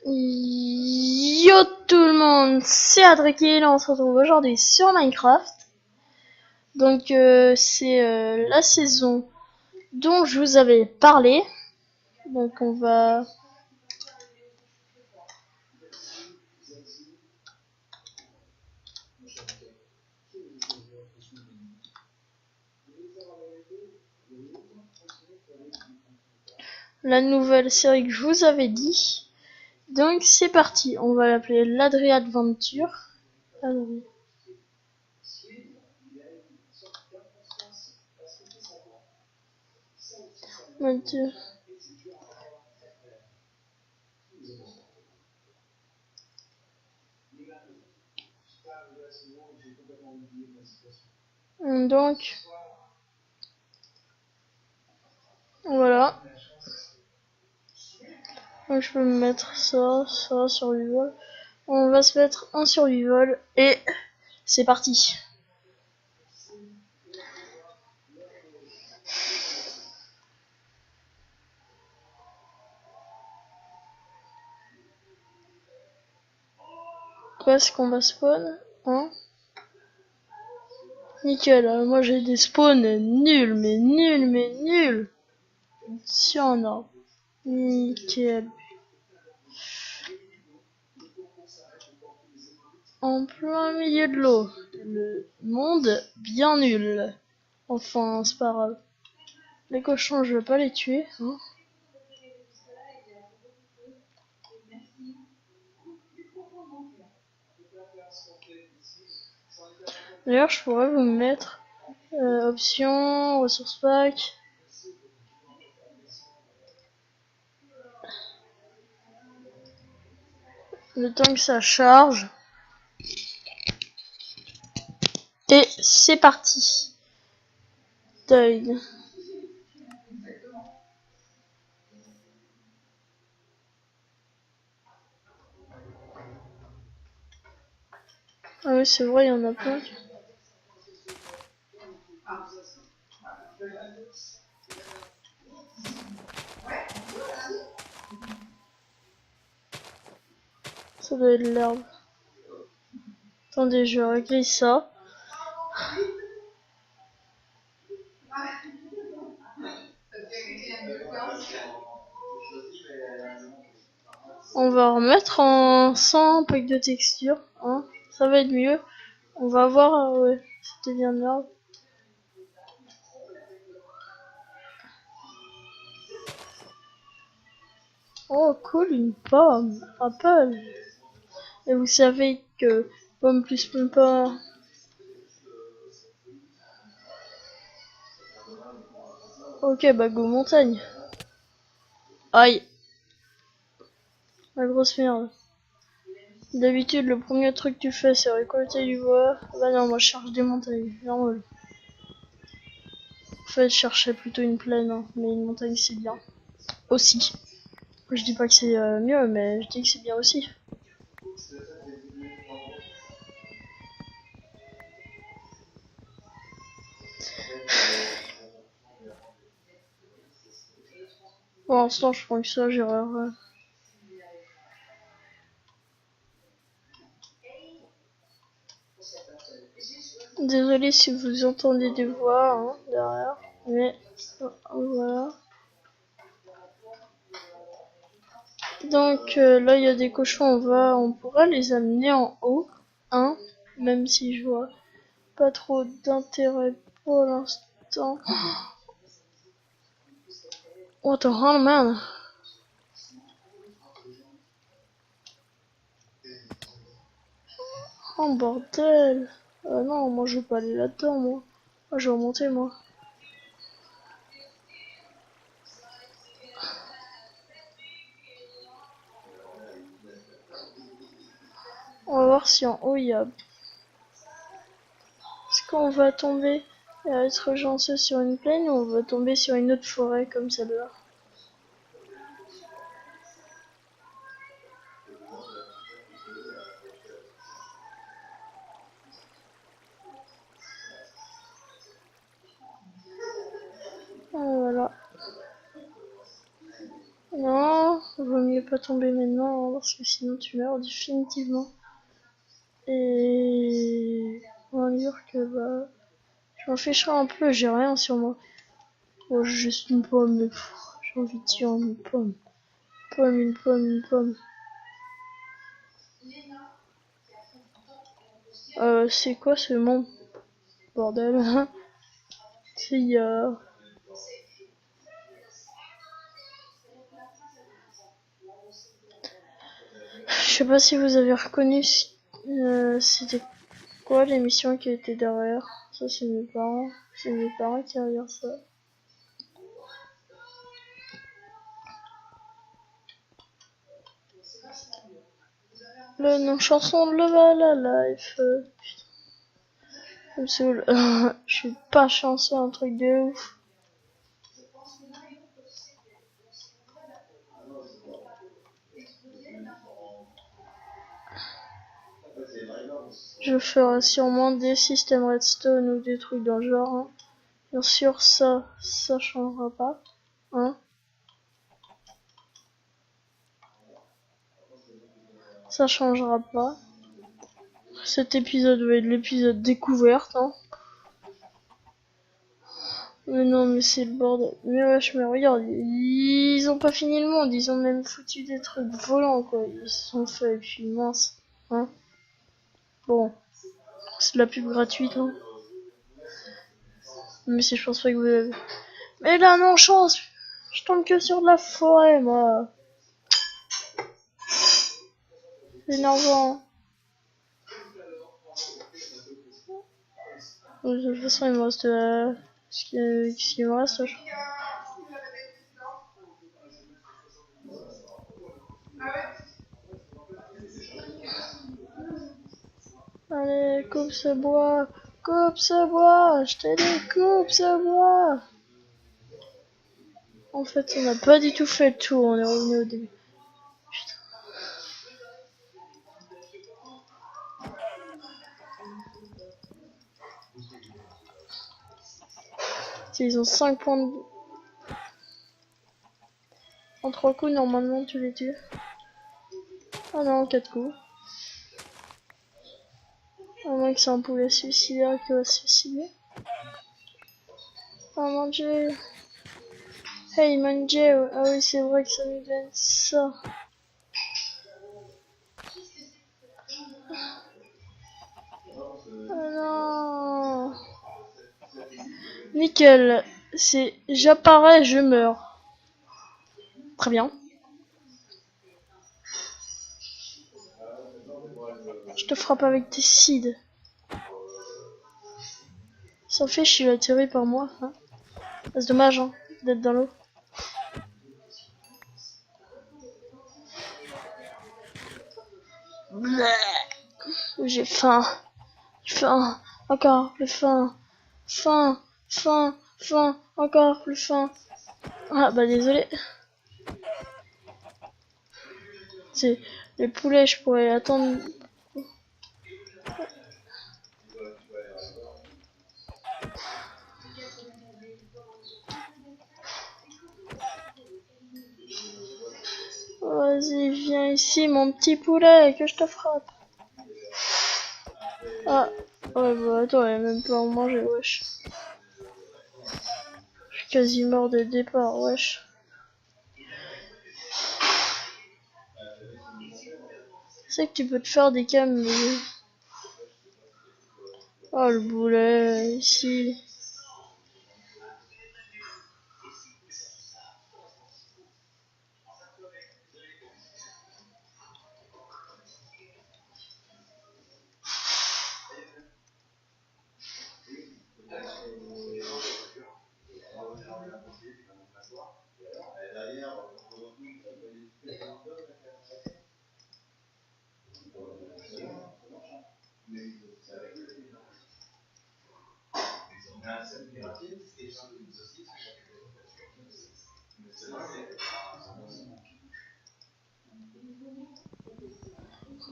Yo tout le monde, c'est Adrekil, on se retrouve aujourd'hui sur Minecraft. Donc c'est la saison dont je vous avais parlé. Donc on va... La nouvelle série que je vous avais dit. Donc c'est parti, on va l'appeler l'Adriadventure. Donc voilà. Donc je peux me mettre ça survival. On va se mettre un survival et c'est parti. Quoi, est-ce qu'on va spawn, hein? Nickel, moi j'ai des spawns nuls, mais nuls. Si on a. Nickel. En plein milieu de l'eau. Le monde bien nul. Enfin, c'est pas grave. Les cochons, je vais pas les tuer, hein. D'ailleurs, je pourrais vous mettre options, ressources pack. Le temps que ça charge. Et c'est parti. Deuil. Ah oui, c'est vrai, il y en a plein. Ça doit être l'herbe. Attendez, je vais régler ça. On va remettre en 100 pack de texture, hein. Ça va être mieux. On va voir, ouais, c'était bien l'herbe. Oh cool, une pomme, apple. Et vous savez que pomme plus pomme pas. Ok, bah go montagne. Aïe, la grosse merde. D'habitude, le premier truc que tu fais, c'est récolter du bois. Bah non, moi je cherche des montagnes, normal. En fait, je cherchais plutôt une plaine, hein, mais une montagne c'est bien. Aussi. Je dis pas que c'est mieux, mais je dis que c'est bien aussi. Pour l'instant, je prends que ça, j'irai. Désolé si vous entendez des voix, hein, derrière, mais voilà. Donc là, il y a des cochons, on pourra les amener en haut, hein, même si je vois pas trop d'intérêt pour l'instant. What the hell, man? Oh bordel! Non, moi je veux pas aller là-dedans, moi. Moi je vais remonter, moi. On va voir si en haut il y a. Est-ce qu'on va tomber et être chanceux sur une plaine ou on va tomber sur une autre forêt comme celle-là? Voilà. Non, vaut mieux pas tomber maintenant, hein, parce que sinon tu meurs définitivement. Et on va dire que bah, je m'en ficherai un peu, j'ai rien sur moi. Oh, j'ai juste une pomme, mais j'ai envie de tirer une pomme. Une pomme. C'est quoi ce monde? Bordel. C'est Je sais pas si vous avez reconnu c'était quoi l'émission qui était derrière. Ça c'est mes parents. C'est mes parents qui regardent ça. Le nom chanson de Leva Life. Ça me saoule. Je suis pas chanceux, un truc de ouf. Je ferai sûrement des systèmes redstone ou des trucs dans le genre. Hein. Bien sûr, ça changera pas. Hein. Ça changera pas. Cet épisode va être l'épisode découverte. Hein. Mais non, mais c'est le bordel. Mais wesh, mais regarde, ils ont pas fini le monde. Ils ont même foutu des trucs volants, quoi. Ils se sont fait, et puis mince. Hein. Bon, c'est de la pub gratuite, hein. Mais si je pense pas que vous avez... Mais là, non, chance. Je tombe que sur de la forêt, moi. C'est énervant. De toute façon, il me reste ce qui me reste. Allez, coupe ce bois. Coupe ce bois. Je t'ai dit, coupe ce bois. En fait, on n'a pas du tout fait le tour. On est revenu au début. Putain. Ils ont 5 points de... En 3 coups, normalement, tu les tues. Ah non, 4 coups. À moins que c'est un poulet suicidaire qui va se suicider. Ah mon dieu. Hey mon dieu. Ah oui, c'est vrai que ça nous donne ça. Ah non. Nickel. C'est j'apparais, je meurs. Très bien. Je te frappe avec tes cides. Ça fait chier, il a atterri par moi. Hein. C'est dommage hein, d'être dans l'eau. J'ai faim. Faim. Encore plus faim. Faim. Encore plus faim. Ah bah désolé. C'est les poulets, je pourrais attendre. Vas-y, viens ici, mon petit poulet, que je te frappe. Ah, ouais, bah attends, il y a même pas à en manger, wesh. Je suis quasi mort dès le départ, wesh. C'est que tu peux te faire des cams, mais... Oh, le boulet, ici.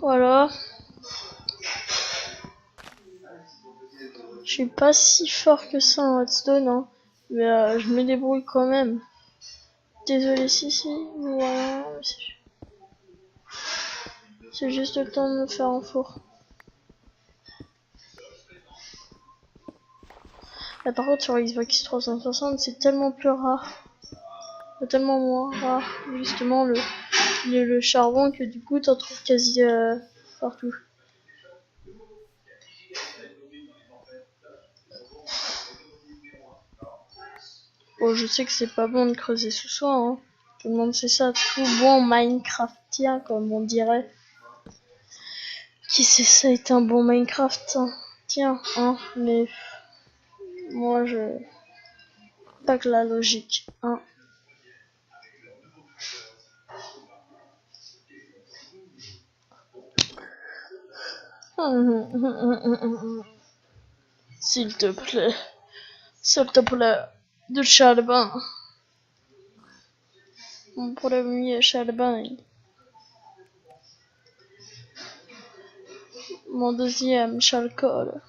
Voilà. Je suis pas si fort que ça en redstone, hein. Mais je me débrouille quand même. Désolé, si, voilà. C'est juste le temps de me faire un four. Là, par contre, sur Xbox 360, c'est tellement plus rare. Tellement moins rare, justement, le charbon, que du coup, t'en trouves quasi partout. Bon, je sais que c'est pas bon de creuser sous soi, hein. Tout le monde sait ça. Tout bon Minecraftien, comme on dirait. Qui sait ça est un bon Minecraft, hein. Tiens, hein, mais moi, je... Pas que la logique, hein. S'il te plaît, de charbon. Mon premier charbon. Mon deuxième charcoal.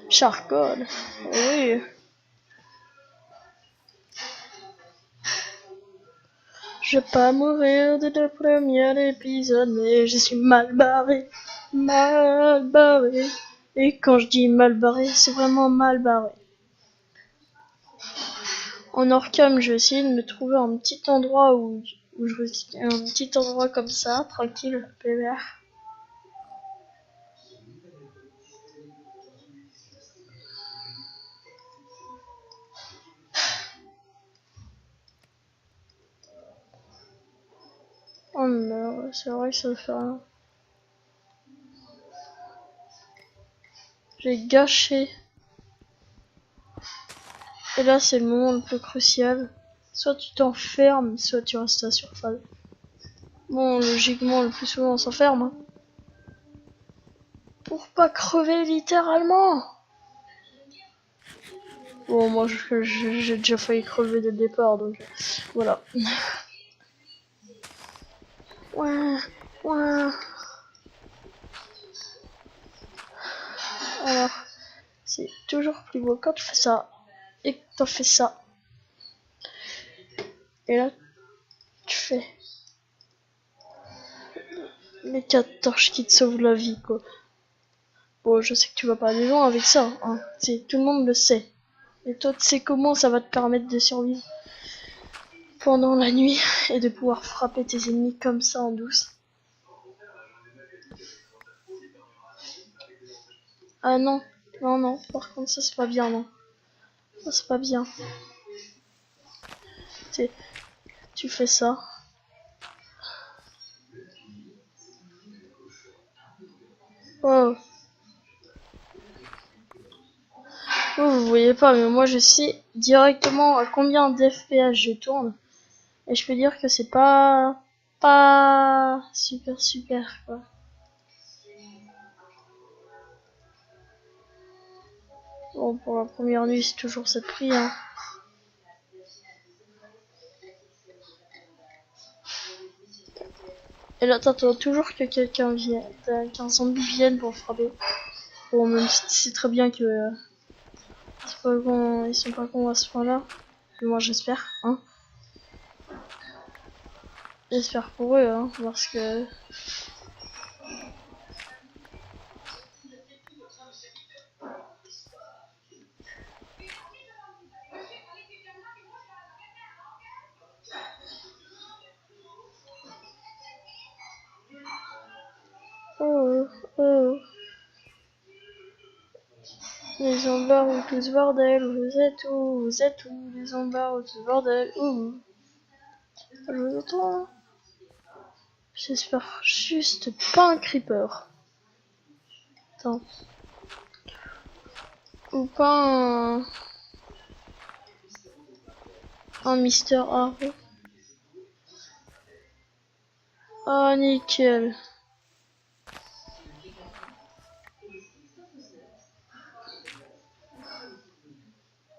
Charcoal, oui. Je vais pas mourir dès le premier épisode, mais je suis mal barré. Mal barré. Et quand je dis mal barré, c'est vraiment mal barré. En Orcam, je vais essayer de me trouver un petit endroit où un petit endroit comme ça, tranquille, pépère. Oh merde, c'est vrai que ça fait rien. J'ai gâché. Et là, c'est le moment le plus crucial. Soit tu t'enfermes, soit tu restes à la surface. Bon, logiquement, le plus souvent, on s'enferme. Hein. Pour pas crever littéralement. Bon, moi, j'ai déjà failli crever dès le départ, donc voilà. Ouais, ouais. Alors, c'est toujours plus beau quand tu fais ça. Et que t'en fais ça. Et là, tu fais les 4 torches qui te sauvent la vie, quoi. Bon, je sais que tu vas pas aller loin avec ça, hein. Tout le monde le sait. Et toi, tu sais comment ça va te permettre de survivre pendant la nuit et de pouvoir frapper tes ennemis comme ça en douce. Ah non, non, non, par contre, ça c'est pas bien, non. Ça c'est pas bien. Tu fais ça. Oh. Vous voyez pas, mais moi je sais directement à combien d'FPS je tourne. Et je peux dire que c'est pas super quoi. Bon, pour la première nuit, c'est toujours cette prix, hein. Et là, t'attends toujours que quelqu'un vienne, qu'un zombie vienne pour frapper. Bon, même si c'est très bien que c'est pas bon, ils sont pas cons à ce point-là. Mais moi, j'espère, hein. J'espère pour eux, hein, parce que... Oh, oh. Les zombards ou tout ce bordel, vous êtes où, les zombards ou tout ce bordel, ouh. Je vous entends. J'espère juste pas un creeper. Attends. Ou pas un Mister Harvey. Ah, nickel.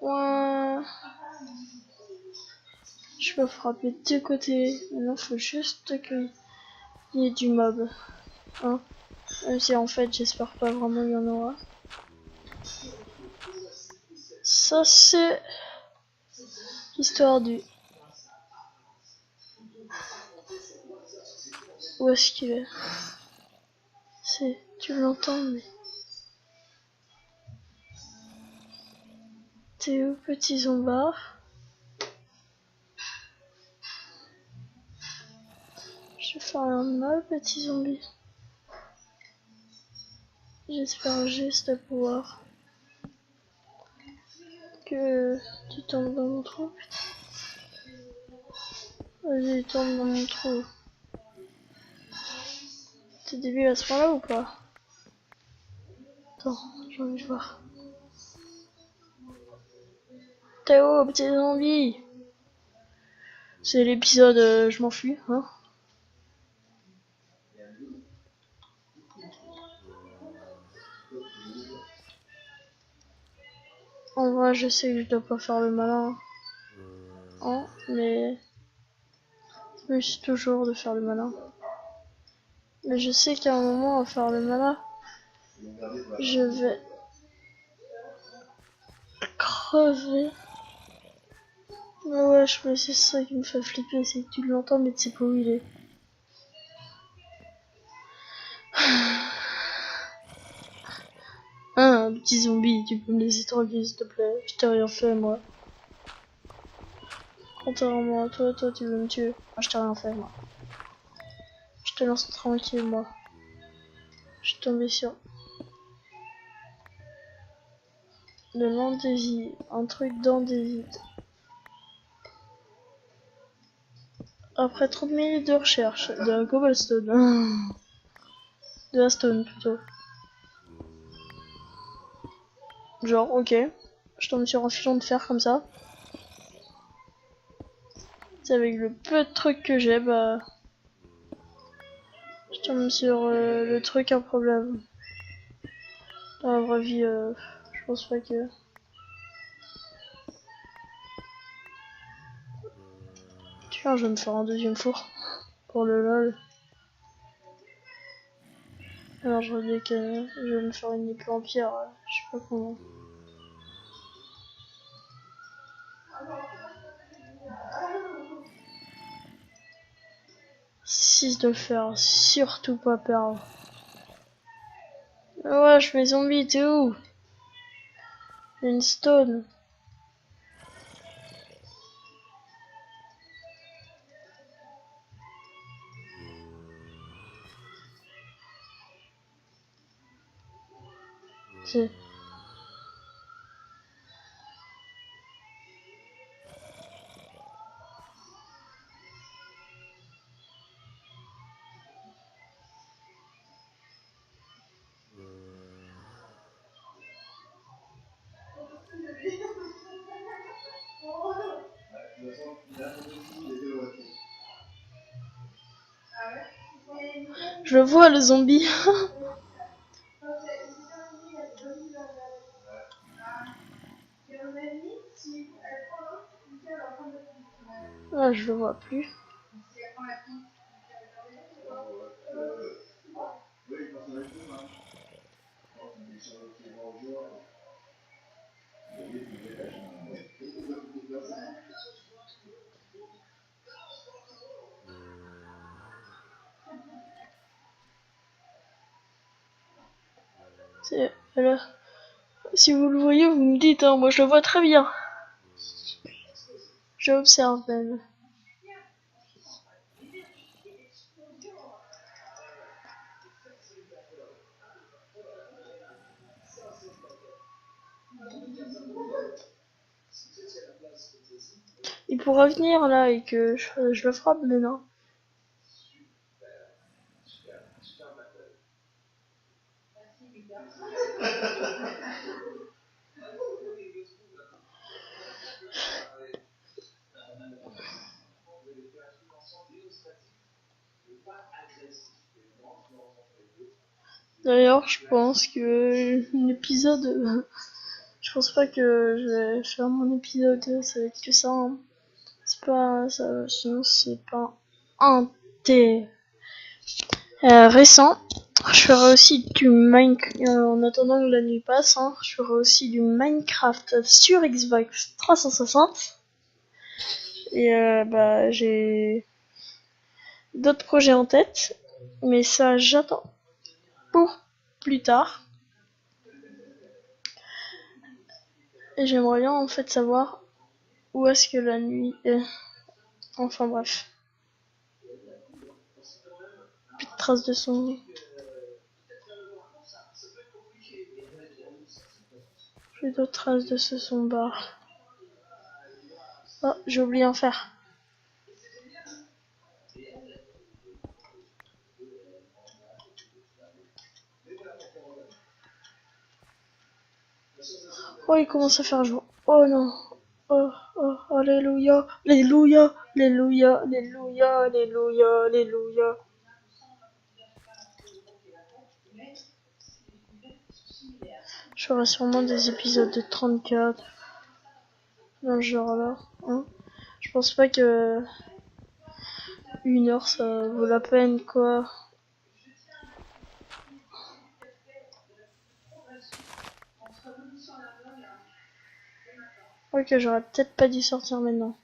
Ouais. Je peux frapper de deux côtés. Maintenant, faut juste qu'il y ait du mob. Hein. Même si en fait, j'espère pas vraiment qu'il y en aura. Ça, c'est l'histoire du... Où est-ce qu'il est? Tu l'entends, mais... T'es où, petit zombard? Je vais faire un mal, petit zombie. J'espère juste pouvoir que tu tombes dans mon trou. Vas-y, tombe dans mon trou. T'es débile à ce point-là ou pas? Attends, j'ai envie de voir. T'es où, petit zombie? C'est l'épisode je m'enfuis, hein. En vrai, je sais que je dois pas faire le malin, hein, mais je me suis toujours de faire le malin. Mais je sais qu'à un moment, à faire le malin, je vais crever. Mais ouais, c'est ça qui me fait flipper, c'est que tu l'entends, mais tu sais pas où il est. Hein, petit zombie, tu peux me laisser tranquille, s'il te plaît. Je t'ai rien fait, moi. Contrairement à toi, tu veux me tuer. Moi, je t'ai rien fait, moi. Je te lance tranquille, moi. Je suis tombé sur le l'andésite, un truc d'andésite. Après 30 minutes de recherche, de la cobblestone. De la stone, plutôt. Genre, ok. Je tombe sur un filon de fer comme ça. C'est avec le peu de trucs que j'ai, bah... Je tombe sur le truc un problème. Dans la vraie vie, je pense pas que... Tiens, je vais me faire un deuxième four. Pour le lol. Alors je vais me faire une épée en pierre, je sais pas comment. 6 de fer, surtout pas perdre. Wesh, mes zombies, t'es où? Une stone. C'est... Je le vois, le zombie. Ah, je le vois plus. C'est... Alors, si vous le voyez, vous me dites, hein, moi je le vois très bien. J'observe même. Il pourra venir là et que je le frappe, mais non. D'ailleurs, je pense que l'épisode... Je pense pas que je vais faire mon épisode, ça va être que ça. Hein. C'est pas... Ça, sinon, c'est pas intéressant. Je ferai aussi du Minecraft... en attendant que la nuit passe, hein, je ferai aussi du Minecraft sur Xbox 360. Et bah, j'ai d'autres projets en tête. Mais ça, j'attends pour plus tard. Et j'aimerais bien en fait savoir où est-ce que la nuit est. Enfin bref. Plus de traces de son. Plus de traces de ce son bar. Oh, j'ai oublié un fer. Oh, il commence à faire jour. Oh non. Oh, oh, alléluia, alléluia, alléluia, alléluia, alléluia, alléluia. Je ferai sûrement des épisodes de 34. Dans ce genre là. Hein. Je pense pas que 1 heure ça vaut la peine quoi. Ok, j'aurais peut-être pas dû sortir maintenant.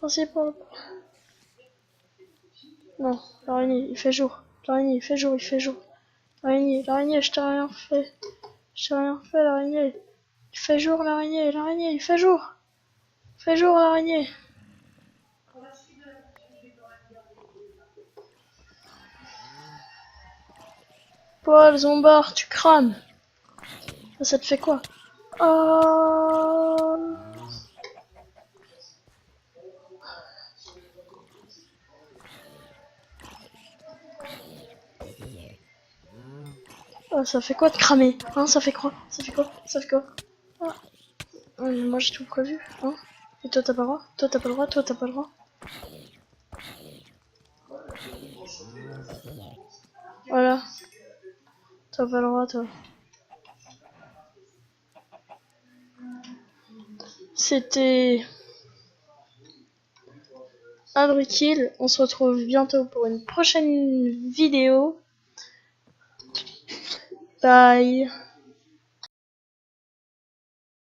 Merci pour le... Non, l'araignée, il fait jour. L'araignée, il fait jour, il fait jour. L'araignée, je t'ai rien fait. Je t'ai rien fait, l'araignée. Il fait jour, l'araignée, il fait jour. Il fait jour, l'araignée. Paul, Zombar, tu crames. Ça te fait quoi? Oh... Oh, ça fait quoi de cramer? Hein, ça fait quoi? Ça fait quoi? Ça fait quoi? Ah. Moi j'ai tout prévu, hein? Et toi t'as pas le droit? Toi t'as pas le droit? Toi t'as pas le droit? Voilà. T'as pas le droit, toi. C'était Adrikil. On se retrouve bientôt pour une prochaine vidéo. Bye.